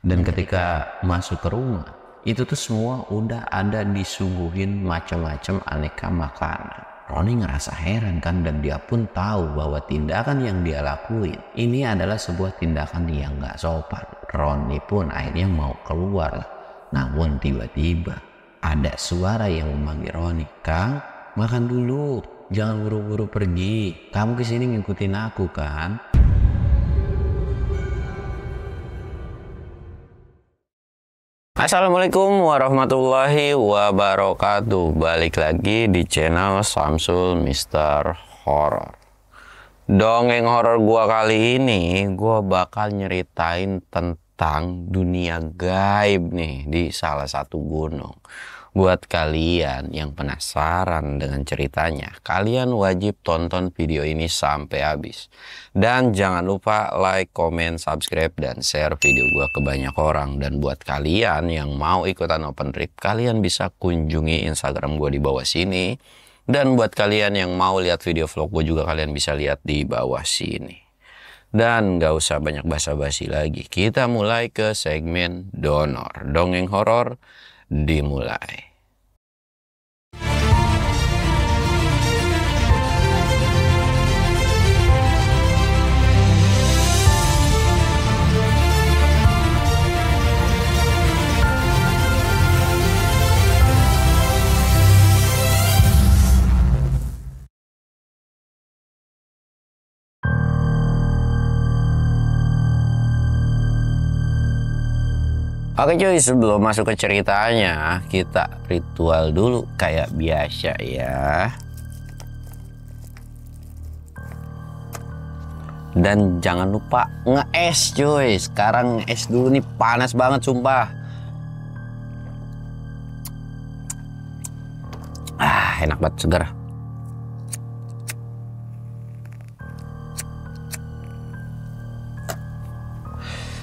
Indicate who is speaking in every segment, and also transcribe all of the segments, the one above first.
Speaker 1: Dan ketika masuk ke rumah, itu tuh semua udah ada disuguhin macam-macam aneka makanan. Roni ngerasa heran kan, dan dia pun tahu bahwa tindakan yang dia lakuin ini adalah sebuah tindakan yang gak sopan. Roni pun akhirnya mau keluar, namun tiba-tiba ada suara yang memanggil Roni. "Kang, makan dulu, jangan buru-buru pergi. Kamu kesini ngikutin aku kan?" Assalamualaikum warahmatullahi wabarakatuh. Balik lagi di channel Samsul Mister Horror. Dongeng horor gua kali ini, gua bakal nyeritain tentang dunia gaib nih di salah satu gunung. Buat kalian yang penasaran dengan ceritanya, kalian wajib tonton video ini sampai habis. Dan jangan lupa like, comment, subscribe, dan share video gua ke banyak orang. Dan buat kalian yang mau ikutan open trip, kalian bisa kunjungi Instagram gua di bawah sini. Dan buat kalian yang mau lihat video vlog gua juga, kalian bisa lihat di bawah sini. Dan gak usah banyak basa-basi lagi, kita mulai ke segmen donor. Dongeng horor dimulai. Oke cuy, sebelum masuk ke ceritanya, kita ritual dulu kayak biasa ya. Dan jangan lupa nge-es cuy. Sekarang nge-es dulu nih, panas banget sumpah. Enak banget, segar.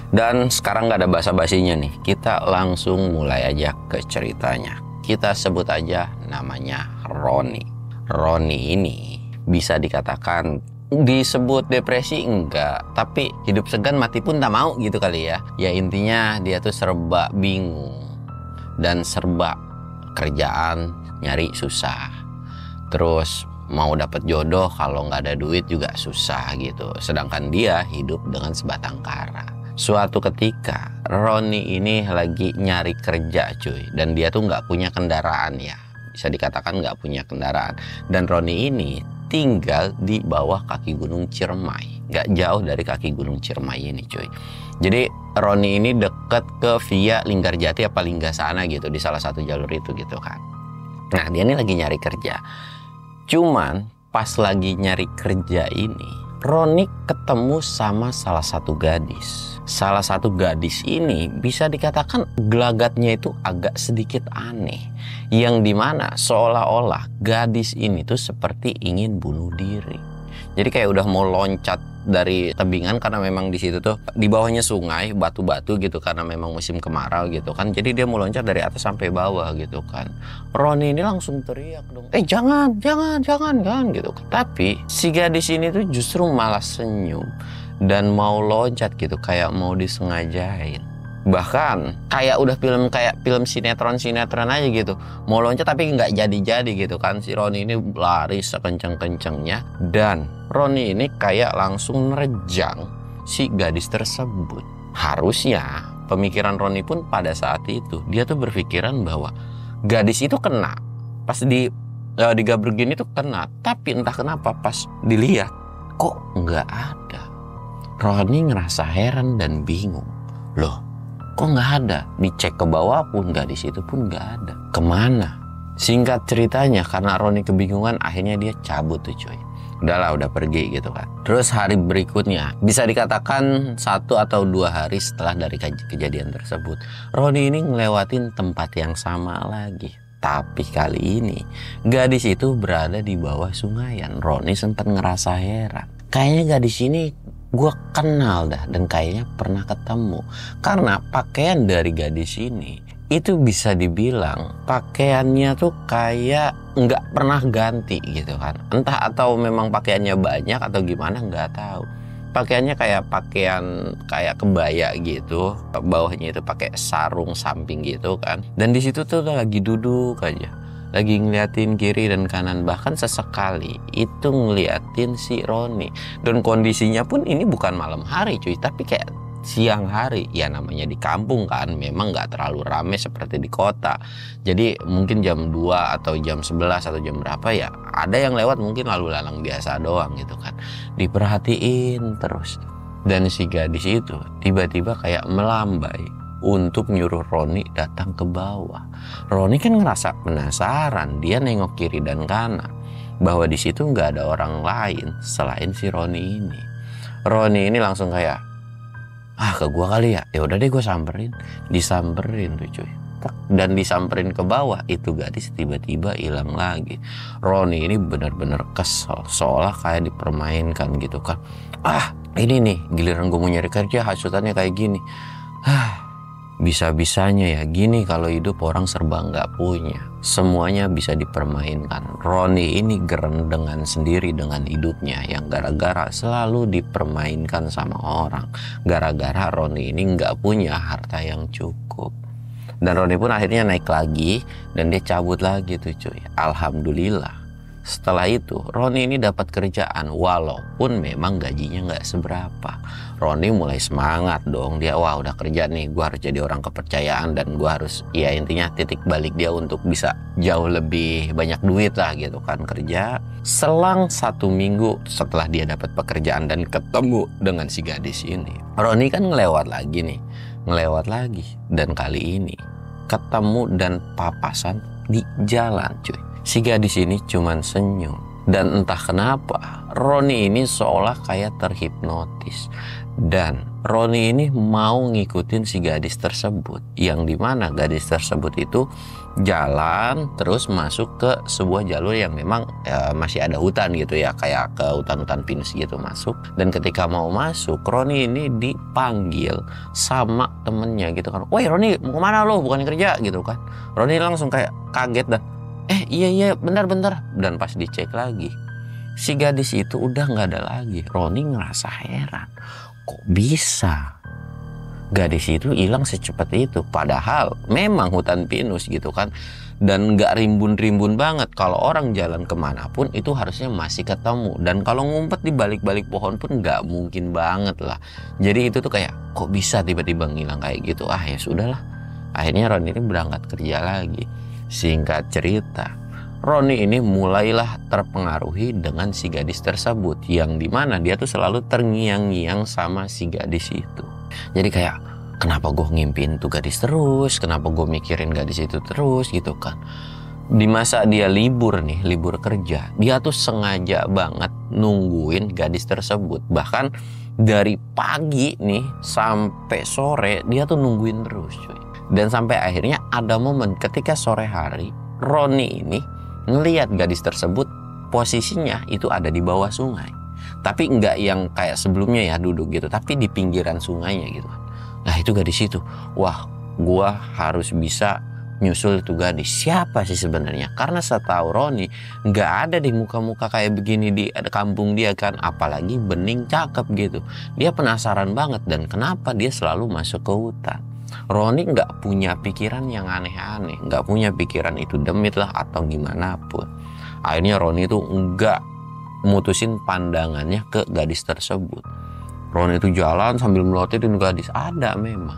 Speaker 1: Dan sekarang nggak ada basa-basinya nih, kita langsung mulai aja ke ceritanya. Kita sebut aja namanya Roni. Roni ini bisa dikatakan disebut depresi enggak, tapi hidup segan mati pun tak mau gitu kali ya. Ya intinya dia tuh serba bingung dan serba kerjaan nyari susah. Terus mau dapat jodoh kalau nggak ada duit juga susah gitu. Sedangkan dia hidup dengan sebatang kara. Suatu ketika Roni ini lagi nyari kerja cuy, dan dia tuh nggak punya kendaraan ya, bisa dikatakan nggak punya kendaraan. Dan Roni ini tinggal di bawah kaki gunung Ciremai, nggak jauh dari kaki gunung Ciremai ini cuy. Jadi Roni ini deket ke via Linggarjati apa Linggasana gitu, di salah satu jalur itu gitu kan. Nah dia ini lagi nyari kerja, cuman pas lagi nyari kerja ini Roni ketemu sama salah satu gadis. Salah satu gadis ini bisa dikatakan gelagatnya itu agak sedikit aneh. Yang dimana seolah-olah gadis ini tuh seperti ingin bunuh diri. Jadi kayak udah mau loncat dari tebingan, karena memang di situ tuh di bawahnya sungai, batu-batu gitu, karena memang musim kemarau gitu kan. Jadi dia mau loncat dari atas sampai bawah gitu kan. Roni ini langsung teriak dong, jangan kan gitu. Tapi si gadis ini tuh justru malah senyum dan mau loncat gitu, kayak mau disengajain. Bahkan kayak udah film sinetron aja gitu, mau loncat tapi nggak jadi gitu kan. Si Roni ini lari sekenceng-kencengnya, dan Roni ini kayak langsung nerjang si gadis tersebut. Harusnya pemikiran Roni pun pada saat itu, dia tuh berpikiran bahwa gadis itu kena, pas digabregin itu kena. Tapi entah kenapa pas dilihat kok nggak ada. Roni ngerasa heran dan bingung. Loh, kok nggak ada? Dicek ke bawah pun gadis itu pun nggak ada. Kemana? Singkat ceritanya, karena Roni kebingungan, akhirnya dia cabut tuh cuy. Udahlah, udah pergi gitu kan. Terus hari berikutnya, bisa dikatakan 1 atau 2 hari setelah dari kejadian tersebut, Roni ini ngelewatin tempat yang sama lagi. Tapi kali ini gadis itu berada di bawah sungayan. Roni sempat ngerasa heran. Kayaknya gadis ini gue kenal dah, dan kayaknya pernah ketemu. Karena pakaian dari gadis ini itu bisa dibilang pakaiannya tuh kayak nggak pernah ganti gitu kan. Entah atau memang pakaiannya banyak atau gimana, nggak tahu. Pakaiannya kayak kayak kebaya gitu, bawahnya itu pakai sarung samping gitu kan. Dan di situ tuh lagi duduk aja, lagi ngeliatin kiri dan kanan, bahkan sesekali itu ngeliatin si Roni. Dan kondisinya pun ini bukan malam hari cuy, tapi kayak siang hari. Ya namanya di kampung kan, memang nggak terlalu rame seperti di kota. Jadi mungkin jam 2 atau jam 11 atau jam berapa ya, ada yang lewat mungkin lalu lalang biasa doang gitu kan. Diperhatiin terus. Dan si gadis itu tiba-tiba kayak melambai untuk nyuruh Roni datang ke bawah. Roni kan ngerasa penasaran, dia nengok kiri dan kanan bahwa di situ nggak ada orang lain selain si Roni ini. Roni ini langsung kayak, ke gua kali ya, ya udah deh gue samperin. Disamperin tuh cuy, dan disamperin ke bawah, itu gadis tiba-tiba hilang lagi. Roni ini benar-benar kesel, seolah kayak dipermainkan gitu kan. Ini nih giliran gue mau nyari kerja hasutannya kayak gini. Bisa-bisanya ya gini kalau hidup orang serba nggak punya, semuanya bisa dipermainkan. Roni ini gerendengan sendiri dengan hidupnya yang gara-gara selalu dipermainkan sama orang. Gara-gara Roni ini nggak punya harta yang cukup. Dan Roni pun akhirnya naik lagi dan dia cabut lagi tuh cuy. Alhamdulillah. Setelah itu Roni ini dapat kerjaan walaupun memang gajinya nggak seberapa. Roni mulai semangat dong, dia udah kerja nih, gue harus jadi orang kepercayaan dan gue harus, ya intinya titik balik dia untuk bisa jauh lebih banyak duit lah gitu kan kerja. Selang 1 minggu setelah dia dapat pekerjaan dan ketemu dengan si gadis ini, Roni kan ngelewat lagi dan kali ini ketemu dan papasan di jalan cuy. Si gadis ini cuman senyum. Dan entah kenapa Roni ini seolah kayak terhipnotis. Dan Roni ini mau ngikutin si gadis tersebut, yang dimana gadis tersebut itu jalan terus masuk ke sebuah jalur yang memang masih ada hutan gitu ya, kayak ke hutan-hutan pinus gitu masuk. Dan ketika mau masuk, Roni ini dipanggil sama temennya gitu kan. Woi Roni, mau kemana lo? Bukan kerja gitu kan. Roni langsung kayak kaget dan iya bentar. Dan pas dicek lagi, si gadis itu udah nggak ada lagi. Roni ngerasa heran, kok bisa gadis itu hilang secepat itu? Padahal memang hutan pinus gitu kan, dan nggak rimbun-rimbun banget. Kalau orang jalan kemanapun itu harusnya masih ketemu, dan kalau ngumpet di balik-balik pohon pun nggak mungkin banget lah. Jadi itu tuh kayak, kok bisa tiba-tiba ngilang kayak gitu? Ya sudahlah. Akhirnya Roni ini berangkat kerja lagi. Singkat cerita, Roni ini mulailah terpengaruhi dengan si gadis tersebut, yang dimana dia tuh selalu terngiang-ngiang sama si gadis itu. Jadi kayak, kenapa gue ngimpiin tuh gadis terus, kenapa gue mikirin gadis itu terus gitu kan. Di masa dia libur kerja, dia tuh sengaja banget nungguin gadis tersebut. Bahkan dari pagi nih sampai sore dia tuh nungguin terus cuy. Dan sampai akhirnya ada momen ketika sore hari, Roni ini ngelihat gadis tersebut posisinya itu ada di bawah sungai. Tapi nggak yang kayak sebelumnya ya duduk gitu, tapi di pinggiran sungainya gitu. Nah itu gadis itu, wah gua harus bisa nyusul itu gadis. Siapa sih sebenarnya? Karena setahu Roni nggak ada di muka-muka kayak begini di kampung dia kan, apalagi bening cakep gitu. Dia penasaran banget dan kenapa dia selalu masuk ke hutan. Roni nggak punya pikiran yang aneh-aneh, nggak punya pikiran itu demit lah atau gimana pun. Akhirnya Roni itu nggak mutusin pandangannya ke gadis tersebut. Roni itu jalan sambil melototin gadis, ada memang.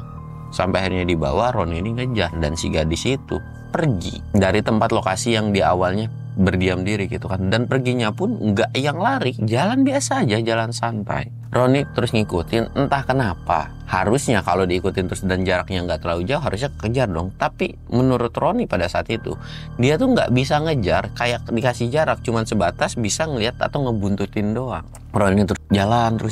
Speaker 1: Sampai akhirnya dibawa, Roni ini ngejar dan si gadis itu pergi dari tempat lokasi yang di awalnya berdiam diri gitu kan. Dan perginya pun nggak yang lari, jalan biasa aja, jalan santai. Roni terus ngikutin, entah kenapa. Harusnya kalau diikutin terus dan jaraknya nggak terlalu jauh, harusnya kejar dong. Tapi menurut Roni pada saat itu, dia tuh nggak bisa ngejar, kayak dikasih jarak, cuman sebatas bisa ngelihat atau ngebuntutin doang. Roni terus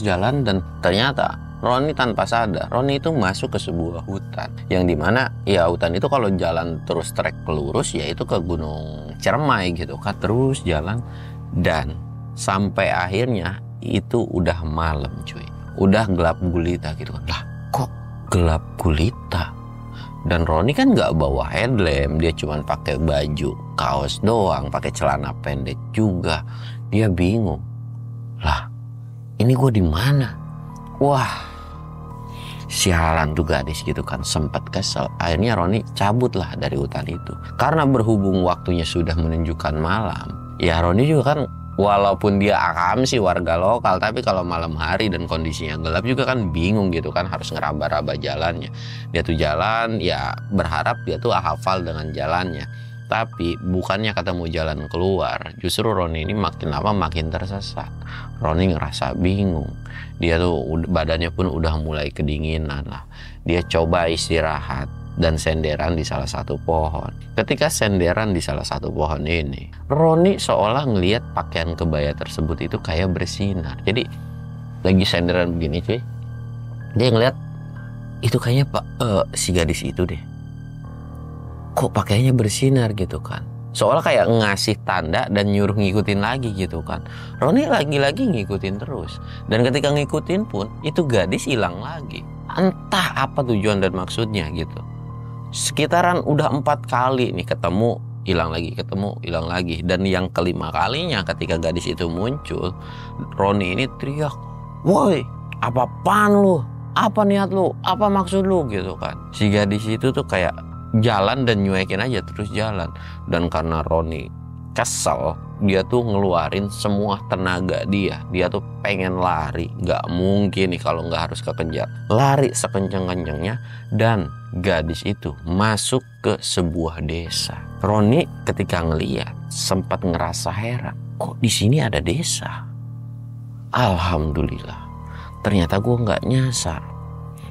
Speaker 1: jalan dan ternyata Roni tanpa sadar, Roni itu masuk ke sebuah hutan. Yang dimana ya hutan itu kalau jalan terus trek lurus ya itu ke Gunung Ciremai gitu kan. Terus jalan dan sampai akhirnya itu udah malam cuy. Udah gelap gulita gitu kan. Lah kok gelap gulita? Dan Roni kan nggak bawa headlamp, dia cuma pakai baju kaos doang, pakai celana pendek juga. Dia bingung. Lah, ini gue di mana? Wah, sialan tuh gadis gitu kan, sempat kesel. Akhirnya Roni cabutlah dari hutan itu. Karena berhubung waktunya sudah menunjukkan malam, ya Roni juga kan, walaupun dia akam sih warga lokal, tapi kalau malam hari dan kondisinya gelap juga kan bingung gitu kan, harus ngeraba-raba jalannya. Dia tuh jalan ya berharap dia tuh hafal dengan jalannya. Tapi bukannya ketemu jalan keluar, justru Roni ini makin lama makin tersesat. Roni ngerasa bingung. Dia tuh badannya pun udah mulai kedinginan lah. Dia coba istirahat dan senderan di salah satu pohon. Ketika senderan di salah satu pohon ini, Roni seolah ngelihat pakaian kebaya tersebut itu kayak bersinar. Jadi lagi senderan begini cuy, dia ngeliat itu kayaknya si gadis itu deh. Kok pakaiannya bersinar gitu kan, seolah kayak ngasih tanda dan nyuruh ngikutin lagi gitu kan. Roni lagi-lagi ngikutin terus, dan ketika ngikutin pun itu gadis hilang lagi. Entah apa tujuan dan maksudnya gitu. Sekitaran udah 4 kali nih ketemu, hilang lagi, ketemu, hilang lagi. Dan yang kelima kalinya ketika gadis itu muncul, Roni ini teriak, "Woi, apa-apaan lu? Apa niat lu? Apa maksud lu?" gitu kan. Si gadis itu tuh kayak jalan dan nyuekin aja terus jalan. Dan karena Roni kesel, dia tuh ngeluarin semua tenaga dia. Dia tuh pengen lari, nggak mungkin nih kalau nggak harus kekejar. Lari sekencang-kencangnya dan gadis itu masuk ke sebuah desa. Roni ketika ngeliat sempat ngerasa heran, kok di sini ada desa? Alhamdulillah, ternyata gue nggak nyasar.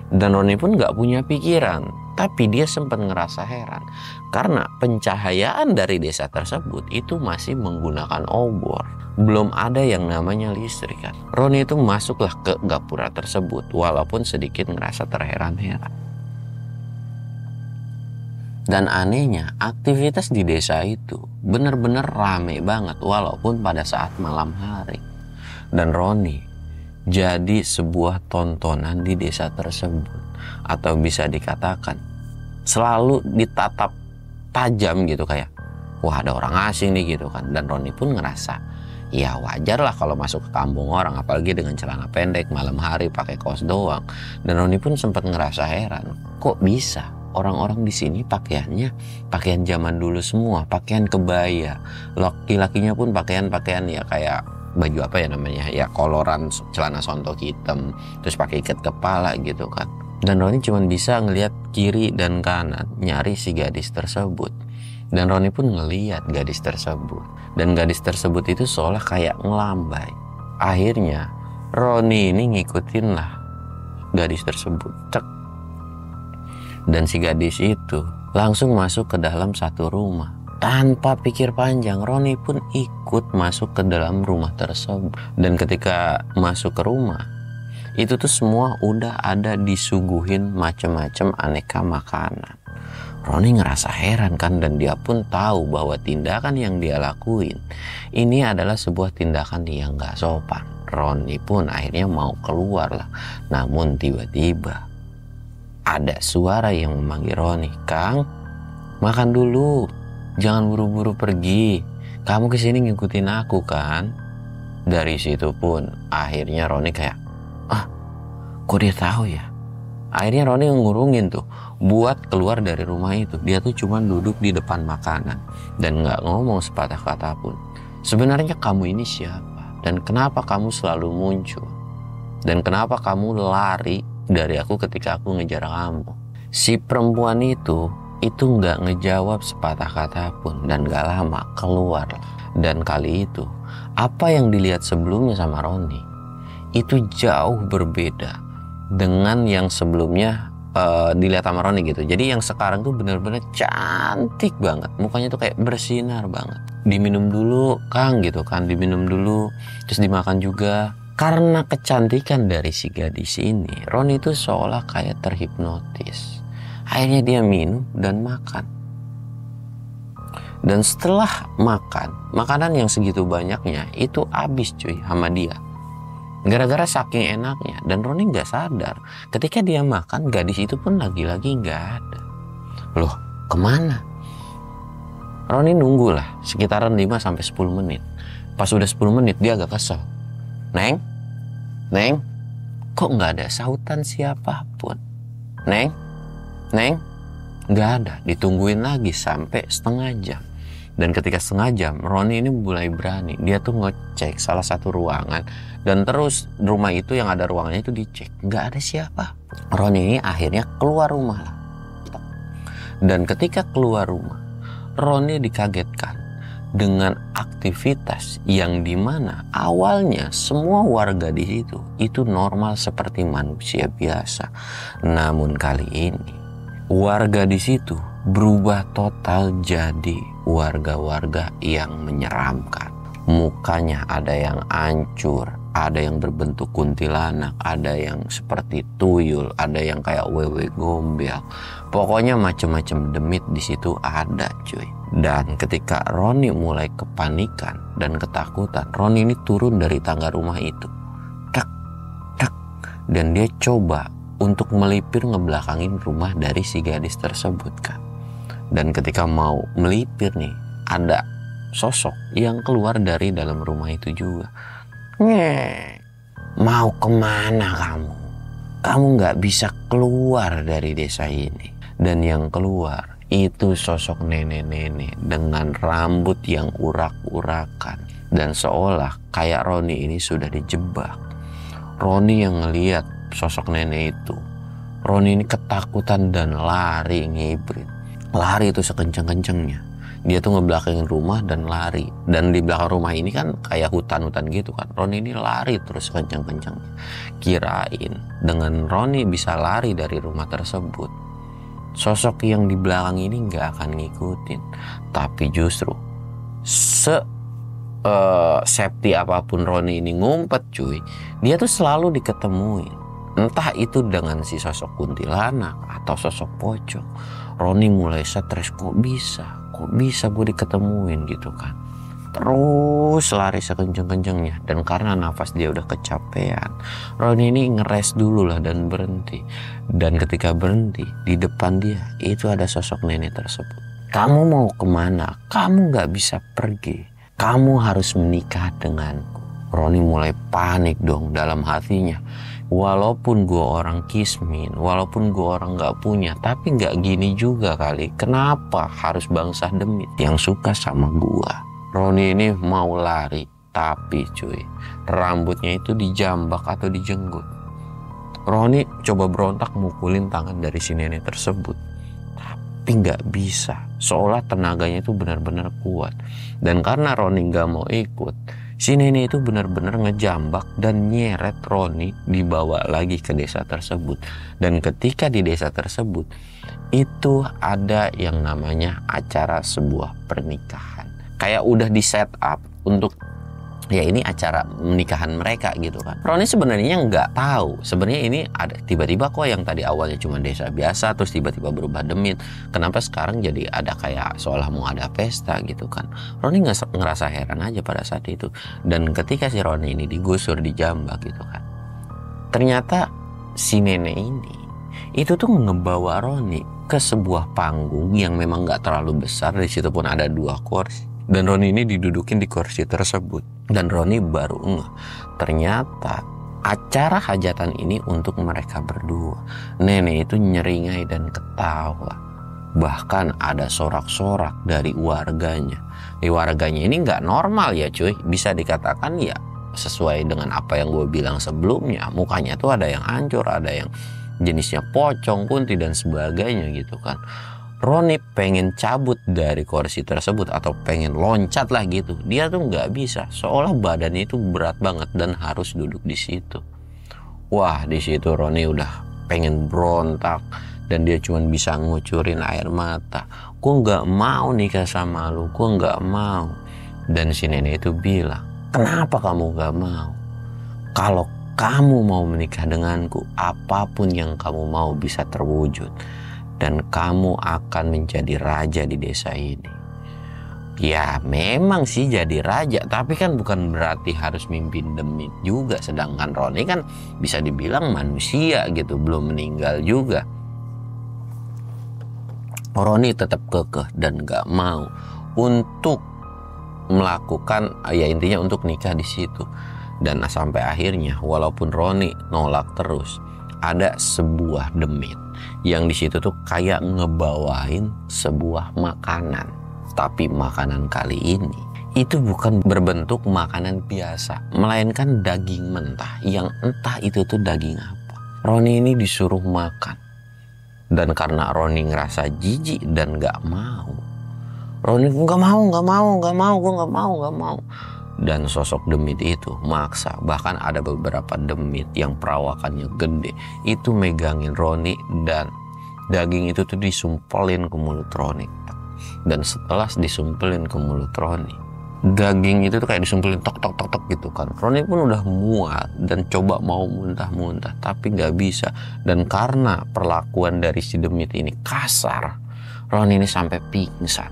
Speaker 1: Dan Roni pun nggak punya pikiran, tapi dia sempat ngerasa heran karena pencahayaan dari desa tersebut itu masih menggunakan obor. Belum ada yang namanya listrik kan. Roni itu masuklah ke gapura tersebut walaupun sedikit ngerasa terheran-heran. Dan anehnya aktivitas di desa itu benar-benar rame banget walaupun pada saat malam hari. Dan Roni jadi sebuah tontonan di desa tersebut, atau bisa dikatakan selalu ditatap tajam gitu, kayak wah ada orang asing nih gitu kan. Dan Roni pun ngerasa ya wajar lah kalau masuk ke kampung orang, apalagi dengan celana pendek malam hari pakai kaos doang. Dan Roni pun sempat ngerasa heran, kok bisa orang-orang di sini pakaiannya pakaian zaman dulu semua, pakaian kebaya. Laki-lakinya pun pakaian ya kayak baju apa ya namanya ya, koloran celana sontok hitam, terus pakai ikat kepala gitu kan. Dan Roni cuma bisa ngelihat kiri dan kanan nyari si gadis tersebut. Dan Roni pun ngelihat gadis tersebut, dan gadis tersebut itu seolah kayak ngelambai. Akhirnya Roni ini ngikutin lah gadis tersebut, cek. Dan si gadis itu langsung masuk ke dalam satu rumah. Tanpa pikir panjang, Roni pun ikut masuk ke dalam rumah tersebut. Dan ketika masuk ke rumah, itu tuh semua udah ada disuguhin macam-macam aneka makanan. Roni ngerasa heran kan, dan dia pun tahu bahwa tindakan yang dia lakuin ini adalah sebuah tindakan yang gak sopan. Roni pun akhirnya mau keluar lah. Namun tiba-tiba ada suara yang memanggil Roni, "Kang, makan dulu. Jangan buru-buru pergi. Kamu kesini ngikutin aku kan?" Dari situ pun akhirnya Roni kayak, kok dia tahu ya? Akhirnya Roni ngurungin tuh buat keluar dari rumah itu. Dia tuh cuma duduk di depan makanan dan nggak ngomong sepatah kata pun. Sebenarnya kamu ini siapa? Dan kenapa kamu selalu muncul? Dan kenapa kamu lari dari aku ketika aku ngejar kamu? Si perempuan itu nggak ngejawab sepatah kata pun, dan gak lama keluar. Dan kali itu apa yang dilihat sebelumnya sama Roni itu jauh berbeda dengan yang sebelumnya dilihat sama Roni gitu. Jadi yang sekarang tuh bener-bener cantik banget, mukanya tuh kayak bersinar banget. Diminum dulu Kang gitu kan, diminum dulu terus dimakan juga. Karena kecantikan dari si gadis ini, Roni itu seolah kayak terhipnotis. Akhirnya dia minum dan makan. Dan setelah makan, makanan yang segitu banyaknya itu habis cuy sama dia. Gara-gara saking enaknya. Dan Roni gak sadar, ketika dia makan, gadis itu pun lagi-lagi gak ada. Loh, kemana? Roni nunggulah sekitaran 5-10 menit. Pas udah 10 menit dia agak kesel. Neng, kok nggak ada sautan siapapun. Neng, Neng, nggak ada. Ditungguin lagi sampai setengah jam. Dan ketika setengah jam, Roni ini mulai berani. Dia tuh ngecek salah satu ruangan. Dan terus rumah itu yang ada ruangannya itu dicek. Nggak ada siapa. Roni ini akhirnya keluar rumah lah. Dan ketika keluar rumah, Roni dikagetkan dengan aktivitas yang dimana awalnya semua warga di situ itu normal seperti manusia biasa. Namun kali ini warga di situ berubah total jadi warga-warga yang menyeramkan. Mukanya ada yang hancur, ada yang berbentuk kuntilanak, ada yang seperti tuyul, ada yang kayak wewe gombel. Pokoknya macam-macam demit di situ ada, cuy. Dan ketika Roni mulai kepanikan dan ketakutan, Roni ini turun dari tangga rumah itu. Tak, tak. Dan dia coba untuk melipir ngebelakangin rumah dari si gadis tersebut kan. Dan ketika mau melipir nih, ada sosok yang keluar dari dalam rumah itu juga. Mau kemana kamu? Kamu nggak bisa keluar dari desa ini. Dan yang keluar itu sosok nenek-nenek dengan rambut yang urak-urakan. Dan seolah kayak Roni ini sudah dijebak. Roni yang ngelihat sosok nenek itu, Roni ini ketakutan dan lari ngibrit. Lari itu sekencang-kencangnya. Dia tuh ngebelakangin rumah dan lari. Dan di belakang rumah ini kan kayak hutan-hutan gitu kan. Roni ini lari terus kencang-kencangnya. Kirain dengan Roni bisa lari dari rumah tersebut, sosok yang di belakang ini nggak akan ngikutin. Tapi justru safety apapun Roni ini ngumpet cuy, dia tuh selalu diketemuin. Entah itu dengan si sosok kuntilanak atau sosok pocong. Roni mulai stres, kok bisa gue diketemuin gitu kan. Terus lari sekenceng-kencengnya. Dan karena nafas dia udah kecapean, Roni ini ngeres dulu lah dan berhenti. Dan ketika berhenti, di depan dia itu ada sosok nenek tersebut. Kamu mau kemana? Kamu gak bisa pergi. Kamu harus menikah denganku. Roni mulai panik dong dalam hatinya. Walaupun gue orang kismin, walaupun gue orang gak punya, tapi gak gini juga kali. Kenapa harus bangsa demit yang suka sama gue? Roni ini mau lari, tapi cuy, rambutnya itu dijambak atau dijenggut. Roni coba berontak mukulin tangan dari si nenek tersebut, tapi gak bisa. Seolah tenaganya itu benar-benar kuat. Dan karena Roni gak mau ikut, si nenek itu benar-benar ngejambak dan nyeret Roni dibawa lagi ke desa tersebut. Dan ketika di desa tersebut, itu ada yang namanya acara sebuah pernikahan. Kayak udah di set up untuk ya ini acara pernikahan mereka gitu kan. Roni sebenarnya nggak tahu. Sebenarnya ini ada tiba-tiba kok yang tadi awalnya cuma desa biasa terus tiba-tiba berubah demit. Kenapa sekarang jadi ada kayak seolah mau ada pesta gitu kan. Roni ngerasa heran aja pada saat itu. Dan ketika si Roni ini digusur, dijambak gitu kan, ternyata si nenek ini itu tuh ngebawa Roni ke sebuah panggung yang memang nggak terlalu besar. Di situ pun ada 2 kursi. Dan Roni ini didudukin di kursi tersebut. Dan Roni baru ngeh, ternyata acara hajatan ini untuk mereka berdua. Nenek itu nyeringai dan ketawa. Bahkan ada sorak-sorak dari warganya. Di warganya ini nggak normal ya cuy. Bisa dikatakan ya sesuai dengan apa yang gue bilang sebelumnya. Mukanya tuh ada yang hancur, ada yang jenisnya pocong, kunti dan sebagainya gitu kan. Roni pengen cabut dari kursi tersebut atau pengen loncat lah gitu. Dia tuh nggak bisa, seolah badannya itu berat banget dan harus duduk di situ. Wah, di situ Roni udah pengen berontak dan dia cuma bisa ngucurin air mata. Gue nggak mau nikah sama lu, gue nggak mau. Dan si nenek itu bilang, kenapa kamu nggak mau? Kalau kamu mau menikah denganku, apapun yang kamu mau bisa terwujud. Dan kamu akan menjadi raja di desa ini. Ya memang sih jadi raja, tapi kan bukan berarti harus mimpin demit juga. Sedangkan Roni kan bisa dibilang manusia gitu, belum meninggal juga. Roni tetap kekeh dan gak mau untuk melakukan, ya intinya untuk nikah di situ. Dan sampai akhirnya walaupun Roni nolak terus, ada sebuah demit yang di situ tuh kayak ngebawain sebuah makanan. Tapi makanan kali ini itu bukan berbentuk makanan biasa, melainkan daging mentah yang entah itu tuh daging apa. Roni ini disuruh makan. Dan karena Roni ngerasa jijik dan gak mau, Roni gak mau. Dan sosok demit itu maksa. Bahkan ada beberapa demit yang perawakannya gede itu megangin Roni, dan daging itu tuh disumpelin ke mulut Roni. Dan setelah disumpelin ke mulut Roni, daging itu tuh kayak disumpelin tok gitu kan. Roni pun udah muat dan coba mau muntah, tapi nggak bisa. Dan karena perlakuan dari si demit ini kasar, Roni ini sampai pingsan,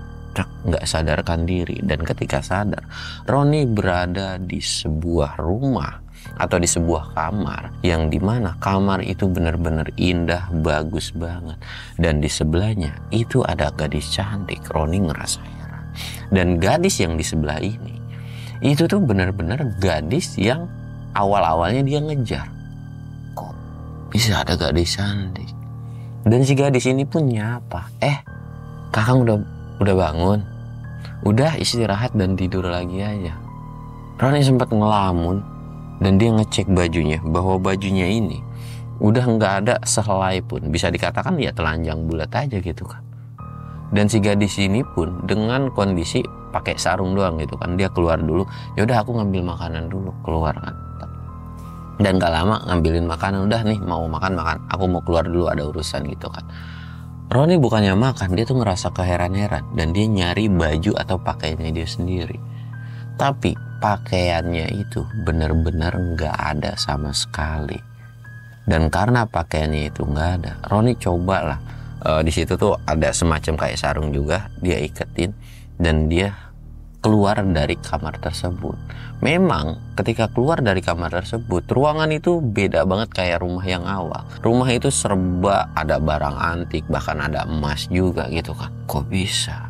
Speaker 1: nggak sadarkan diri. Dan ketika sadar, Roni berada di sebuah rumah atau di sebuah kamar yang dimana kamar itu benar-benar indah, bagus banget. Dan di sebelahnya itu ada gadis cantik. Roni ngerasa heran. Dan gadis yang di sebelah ini itu tuh benar-benar gadis yang awal-awalnya dia ngejar. Kok bisa ada gadis cantik? Dan si gadis ini pun nyapa, kakang udah bangun? Udah istirahat dan tidur lagi aja. Roni sempat ngelamun dan dia ngecek bajunya, bahwa bajunya ini udah nggak ada sehelai pun. Bisa dikatakan ya telanjang bulat aja gitu kan. Dan si gadis ini pun dengan kondisi pakai sarung doang gitu kan. Dia keluar dulu, yaudah aku ngambil makanan dulu, keluar kan. Dan gak lama ngambilin makanan, udah nih mau makan, aku mau keluar dulu ada urusan gitu kan. Roni bukannya makan, dia tuh ngerasa keheran-heran dan dia nyari baju atau pakaiannya dia sendiri. Tapi pakaiannya itu benar-benar nggak ada sama sekali. Dan karena pakaiannya itu nggak ada, Roni cobalah. Di situ tuh ada semacam kayak sarung juga, dia iketin dan dia keluar dari kamar tersebut. Memang ketika keluar dari kamar tersebut, ruangan itu beda banget kayak rumah yang awal. Rumah itu serba ada barang antik, bahkan ada emas juga gitu kan. Kok bisa?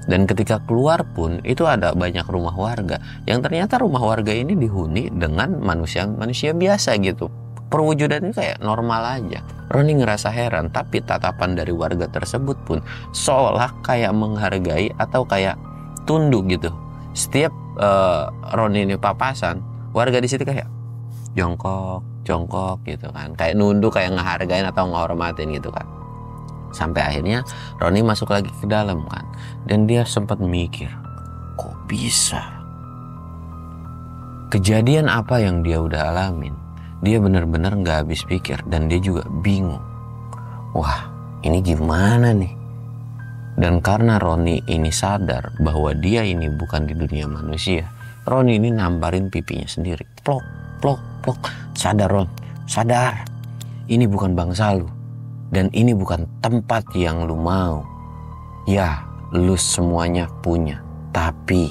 Speaker 1: Dan ketika keluar pun itu ada banyak rumah warga yang ternyata rumah warga ini dihuni dengan manusia biasa gitu. Perwujudannya kayak normal aja. Roni ngerasa heran, tapi tatapan dari warga tersebut pun seolah kayak menghargai atau kayak tunduk gitu. Setiap Roni ini papasan, warga di situ kayak jongkok gitu kan, kayak nunduk, kayak ngehargain atau ngehormatin gitu kan. Sampai akhirnya Roni masuk lagi ke dalam kan, dan dia sempat mikir, kok bisa? Kejadian apa yang dia udah alamin, dia benar-benar nggak habis pikir dan dia juga bingung. Wah, ini gimana nih? Dan karena Roni ini sadar bahwa dia ini bukan di dunia manusia, Roni ini namparin pipinya sendiri. Plok. Sadar Ron, sadar. Ini bukan bangsa lu. Dan ini bukan tempat yang lu mau. Ya, lu semuanya punya. Tapi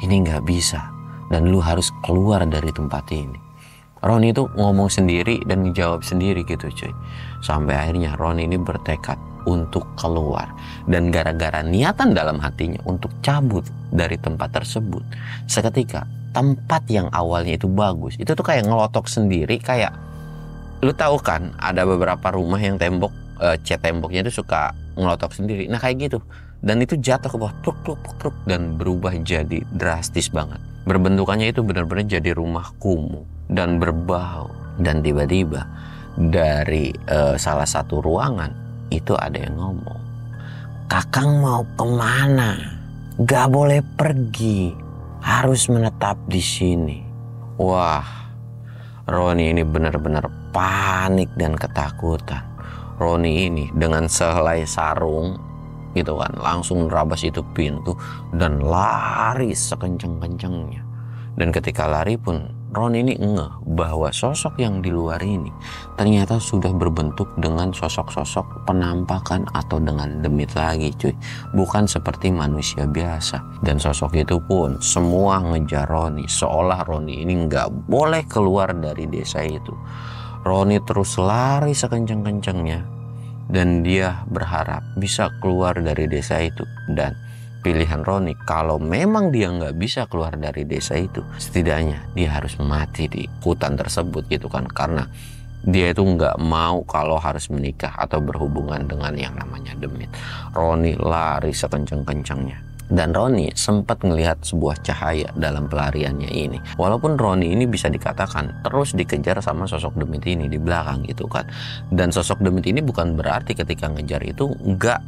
Speaker 1: ini gak bisa. Dan lu harus keluar dari tempat ini. Roni itu ngomong sendiri dan dijawab sendiri gitu cuy. Sampai akhirnya Roni ini bertekad untuk keluar. Dan gara-gara niatan dalam hatinya untuk cabut dari tempat tersebut, seketika tempat yang awalnya itu bagus, itu tuh kayak ngelotok sendiri. Kayak lu tahu kan ada beberapa rumah yang tembok cat temboknya itu suka ngelotok sendiri. Nah kayak gitu. Dan itu jatuh ke bawah truk dan berubah jadi drastis banget. Berbentukannya itu benar-benar jadi rumah kumuh dan berbau. Dan tiba-tiba dari salah satu ruangan itu ada yang ngomong, kakang mau kemana? Gak boleh pergi, harus menetap di sini. Wah, Roni ini benar-benar panik dan ketakutan. Roni ini dengan sehelai sarung gitu kan, langsung nerabas itu pintu dan lari sekencang-kencangnya. Dan ketika lari pun Roni ini ngeh bahwa sosok yang di luar ini ternyata sudah berbentuk dengan sosok-sosok penampakan atau dengan demit lagi cuy. Bukan seperti manusia biasa. Dan sosok itu pun semua ngejar Roni, seolah Roni ini nggak boleh keluar dari desa itu. Roni terus lari sekencang-kencangnya dan dia berharap bisa keluar dari desa itu. Dan pilihan Roni. Kalau memang dia nggak bisa keluar dari desa itu, setidaknya dia harus mati di hutan tersebut gitu kan, karena dia itu nggak mau kalau harus menikah atau berhubungan dengan yang namanya demit. Roni lari sekencang-kencangnya. Dan Roni sempat melihat sebuah cahaya dalam pelariannya ini. Walaupun Roni ini bisa dikatakan terus dikejar sama sosok demit ini di belakang gitu kan. Dan sosok demit ini bukan berarti ketika ngejar itu nggak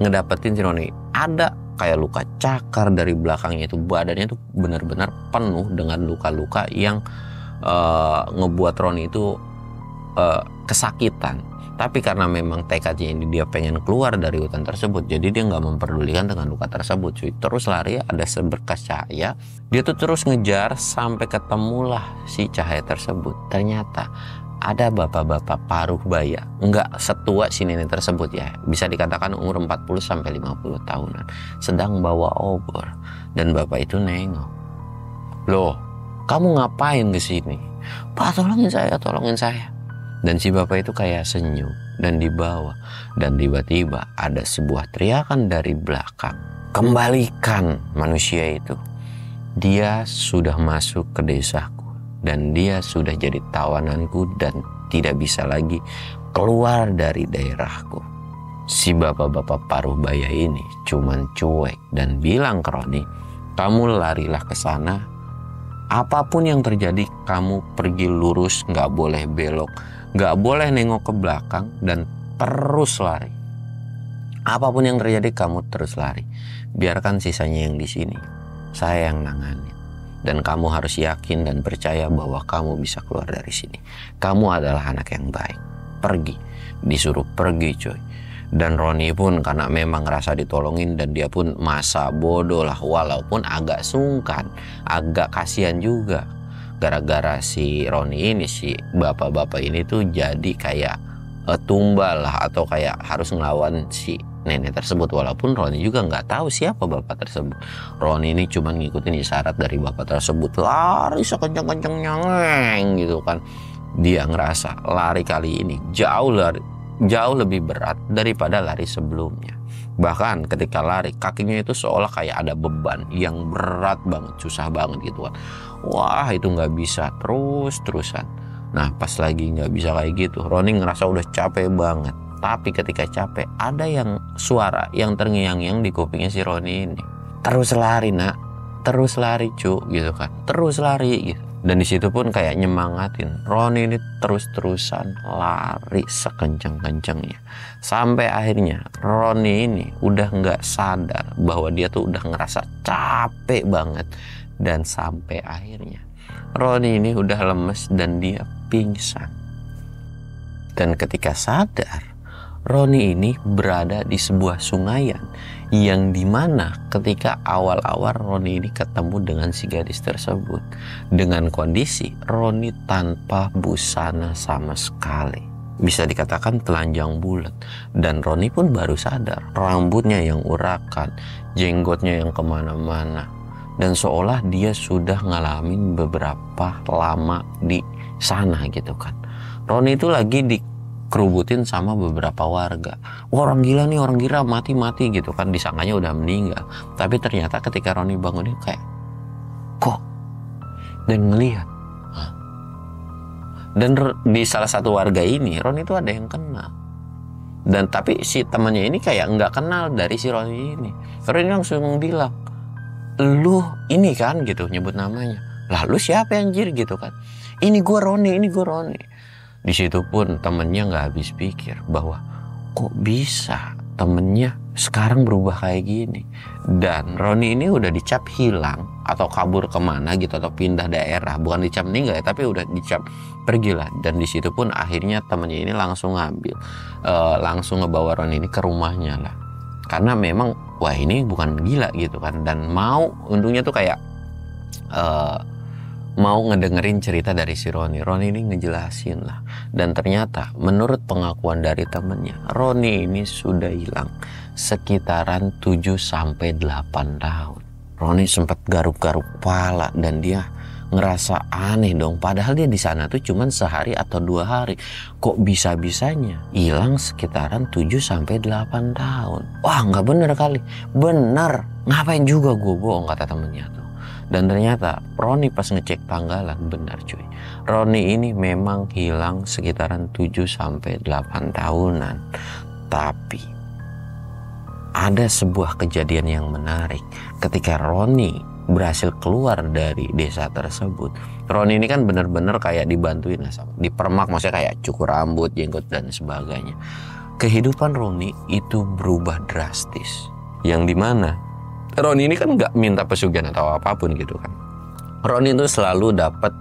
Speaker 1: ngedapetin si Roni. Ada kayak luka cakar dari belakangnya itu. Badannya itu benar-benar penuh dengan luka-luka yang ngebuat Roni itu kesakitan. Tapi karena memang tekadnya ini dia pengen keluar dari hutan tersebut, jadi dia nggak memperdulikan dengan luka tersebut cuy. Terus lari, ada seberkas cahaya, dia tuh terus ngejar sampai ketemulah si cahaya tersebut. Ternyata ada bapak-bapak paruh baya, nggak setua si nenek tersebut ya, bisa dikatakan umur 40-50 tahunan, sedang bawa obor. Dan bapak itu nengok, "Loh, kamu ngapain kesini?" "Pak, tolongin saya, tolongin saya." Dan si bapak itu kayak senyum dan dibawa. Dan tiba-tiba ada sebuah teriakan dari belakang, "Kembalikan manusia itu. Dia sudah masuk ke desaku. Dan dia sudah jadi tawananku dan tidak bisa lagi keluar dari daerahku." Si bapak-bapak paruh baya ini cuman cuek dan bilang ke Roni, "Kamu larilah ke sana. Apapun yang terjadi, kamu pergi lurus, nggak boleh belok. Gak boleh nengok ke belakang dan terus lari. Apapun yang terjadi kamu terus lari. Biarkan sisanya yang di sini. Saya yang nanganin. Dan kamu harus yakin dan percaya bahwa kamu bisa keluar dari sini. Kamu adalah anak yang baik. Pergi." Disuruh pergi coy. Dan Roni pun karena memang ngerasa ditolongin dan dia pun masa bodoh lah, walaupun agak sungkan, agak kasihan juga. Gara-gara si Roni ini, si bapak-bapak ini tuh jadi kayak tumbal lah, atau kayak harus ngelawan si nenek tersebut. Walaupun Roni juga nggak tahu siapa bapak tersebut. Roni ini cuma ngikutin isyarat dari bapak tersebut, lari sekencang-kencangnya gitu kan. Dia ngerasa lari kali ini jauh lebih berat daripada lari sebelumnya. Bahkan ketika lari, kakinya itu seolah kayak ada beban yang berat banget, susah banget gitu kan. Wah, itu nggak bisa terus-terusan. Nah, pas lagi nggak bisa kayak gitu, Roni ngerasa udah capek banget. Tapi ketika capek, ada yang suara yang terngiang-ngiang di kupingnya si Roni ini. "Terus lari nak, terus lari cu," gitu kan. "Terus lari," gitu. Dan disitu pun kayak nyemangatin Roni ini terus-terusan lari sekencang-kencangnya. Sampai akhirnya Roni ini udah nggak sadar bahwa dia tuh udah ngerasa capek banget. Dan sampai akhirnya Roni ini udah lemes dan dia pingsan. Dan ketika sadar, Roni ini berada di sebuah sungayan yang dimana ketika awal-awal Roni ini ketemu dengan si gadis tersebut, dengan kondisi Roni tanpa busana sama sekali, bisa dikatakan telanjang bulat. Dan Roni pun baru sadar, rambutnya yang urakan, jenggotnya yang kemana-mana, dan seolah dia sudah ngalamin beberapa lama di sana gitu kan. Roni itu lagi dikerubutin sama beberapa warga. Orang gila nih, orang gila, mati-mati gitu kan, disangkanya udah meninggal. Tapi ternyata ketika Roni bangun dia kayak, "Kok?" Dan ngelihat. Dan di salah satu warga ini Roni itu ada yang kenal. Dan tapi si temannya ini kayak nggak kenal dari si Roni ini. Roni langsung bilang, "Lu ini kan," gitu, nyebut namanya. "Lah lu siapa anjir?" gitu kan. "Ini gue Roni, ini gue Roni." Di situ pun temennya nggak habis pikir bahwa kok bisa temennya sekarang berubah kayak gini. Dan Roni ini udah dicap hilang atau kabur kemana gitu, atau pindah daerah. Bukan dicap meninggal ya, tapi udah dicap pergilah. Dan di situ pun akhirnya temennya ini langsung ngambil, langsung ngebawa Roni ini ke rumahnya lah. Karena memang wah ini bukan gila gitu kan. Dan mau untungnya tuh kayak mau ngedengerin cerita dari si Roni. Roni ini ngejelasin lah. Dan ternyata menurut pengakuan dari temennya, Roni ini sudah hilang sekitaran 7-8 tahun. Roni sempat garuk-garuk kepala dan dia ngerasa aneh dong. Padahal dia di sana tuh cuman sehari atau 2 hari. Kok bisa-bisanya hilang sekitaran 7 sampai 8 tahun. Wah, nggak bener kali. Bener. Ngapain juga gue bohong, kata temennya tuh. Dan ternyata Roni pas ngecek tanggalan, benar cuy. Roni ini memang hilang sekitaran 7 sampai 8 tahunan. Tapi ada sebuah kejadian yang menarik. Ketika Roni berhasil keluar dari desa tersebut, Roni ini kan bener-bener kayak dibantuin lah sama, dipermak, maksudnya kayak cukur rambut, jenggot dan sebagainya. Kehidupan Roni itu berubah drastis. Yang dimana Roni ini kan nggak minta pesugihan atau apapun gitu kan. Roni itu selalu dapat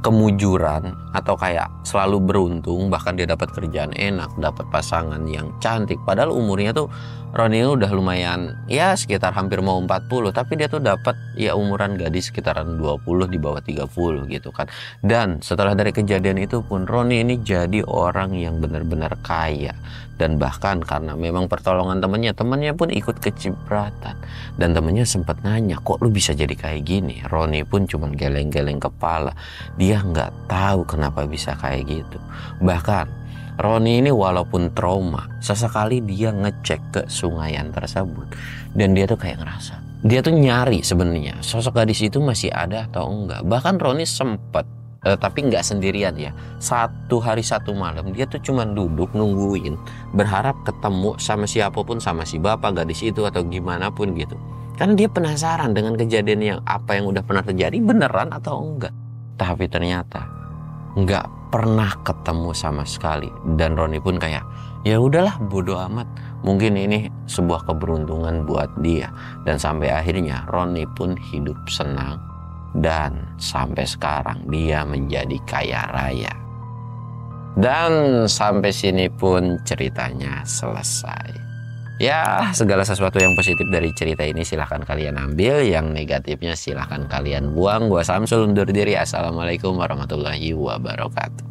Speaker 1: kemujuran atau kayak selalu beruntung, bahkan dia dapat kerjaan enak, dapat pasangan yang cantik. Padahal umurnya tuh Roni udah lumayan ya sekitar hampir mau 40, tapi dia tuh dapat ya umuran gadis sekitaran 20 di bawah 30 gitu kan. Dan setelah dari kejadian itu pun Roni ini jadi orang yang benar-benar kaya. Dan bahkan karena memang pertolongan temannya pun ikut kecipratan. Dan temannya sempat nanya, kok lu bisa jadi kayak gini? Roni pun cuman geleng-geleng kepala. Dia nggak tahu kenapa bisa kayak gitu. Bahkan Roni ini walaupun trauma, sesekali dia ngecek ke sungayan tersebut. Dan dia tuh kayak ngerasa, dia tuh nyari sebenarnya sosok gadis itu masih ada atau enggak. Bahkan Roni sempet tapi nggak sendirian ya. 1 hari 1 malam dia tuh cuman duduk nungguin, berharap ketemu sama siapapun, sama si bapak gadis itu atau gimana pun gitu. Karena dia penasaran dengan kejadian yang apa yang udah pernah terjadi beneran atau enggak. Tapi ternyata nggak pernah ketemu sama sekali. Dan Roni pun kayak ya udahlah, bodo amat. Mungkin ini sebuah keberuntungan buat dia. Dan sampai akhirnya Roni pun hidup senang. Dan sampai sekarang dia menjadi kaya raya. Dan sampai sini pun ceritanya selesai. Ya, segala sesuatu yang positif dari cerita ini silahkan kalian ambil. Yang negatifnya silahkan kalian buang. Gua Samsul undur diri. Assalamualaikum warahmatullahi wabarakatuh.